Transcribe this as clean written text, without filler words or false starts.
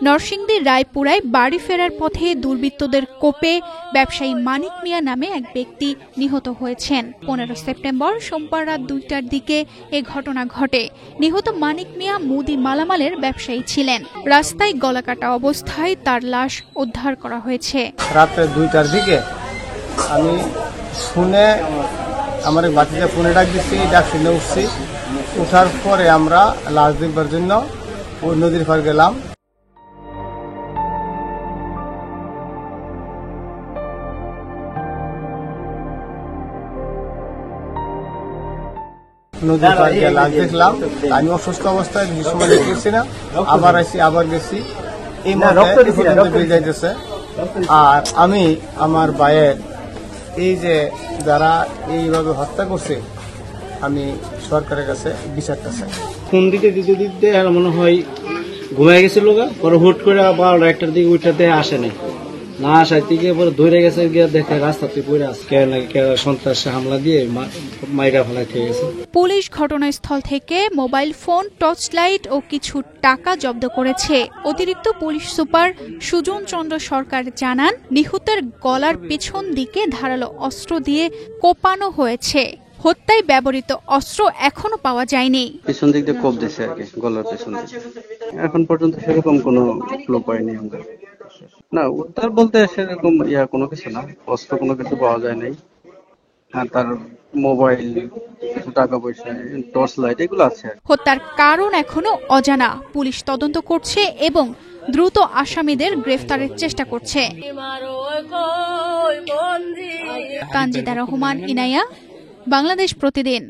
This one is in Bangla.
নরসিংদীর রায়পুরায় বাড়ি ফেরার পথে দুর্বৃত্তদের কোপে ব্যবসায়ী মানিক মিয়া নামে এক ব্যক্তি নিহত হয়েছেন। 15 সেপ্টেম্বর সোমবার রাত 2টার দিকে এ ঘটনা ঘটে। নিহত মানিক মিয়া মুদি মালামালের ব্যবসায়ী ছিলেন। রাস্তায় গলাকাটা অবস্থায় তার লাশ উদ্ধার করা হয়েছে। রাত 2টার দিকে আমি শুনে আমার বাচ্চাকে ফোনে ডাক দিচ্ছি, ডাক শুনে উঠছি। উঠার পরে আমরা লাশ দেখবার জন্য ওই নদীর পাড় গেলাম। নদীর পাড় গিয়ে লাশ দেখলাম। আমি অসুস্থ অবস্থায় যে সময় দেখছি না, আবার আসি, আবার গেছি। এই মুহূর্তে যাইতেছে। আর আমি আমার ভাইয়ের এই যে যারা এইভাবে হত্যা করছে, আমি সরকারের কাছে বিচার চাই। ফোন দিতে মনে হয় ঘুমাই গেছিল, পরে হুট করে আবার 1টার দিকে ওইটাতে আসে নাই, না আসার দিকে পরে ধরে গেছে, গিয়ে দেখে রাস্তাতে পড়ে আছে, সন্ত্রাসী হামলা দিয়ে মাইরা ফেলাই থেকে গেছে। পুলিশ ঘটনাস্থল থেকে মোবাইল ফোন, টর্চ লাইট ও কিছু টাকা জব্দ করেছে। অতিরিক্ত পুলিশ সুপার সুজন চন্দ্র সরকার জানান, নিহতের গলার পেছন দিকে ধারালো অস্ত্র দিয়ে কোপানো হয়েছে। হত্যায় ব্যবহৃত অস্ত্র এখনো পাওয়া যায়নি। পেছন দিক দিয়ে কোপ দিয়েছে আর কি, গলার পেছন দিকে। এখন পর্যন্ত সেরকম কোনো ক্লু পাইনি আমরা। না, উদ্ধার বলতে সেরকম কোনো কিছু না, অস্ত্র কোনো কিছু পাওয়া যায় নাই। হ্যাঁ, তার মোবাইল, টাকা পয়সা, টর্চ লাইট এগুলো আছে। হত্যার কারণ এখনো অজানা। পুলিশ তদন্ত করছে এবং দ্রুত আসামিদের গ্রেফতারের চেষ্টা করছে। কাঞ্জিদা রহমান, ইনায়া, বাংলাদেশ প্রতিদিন।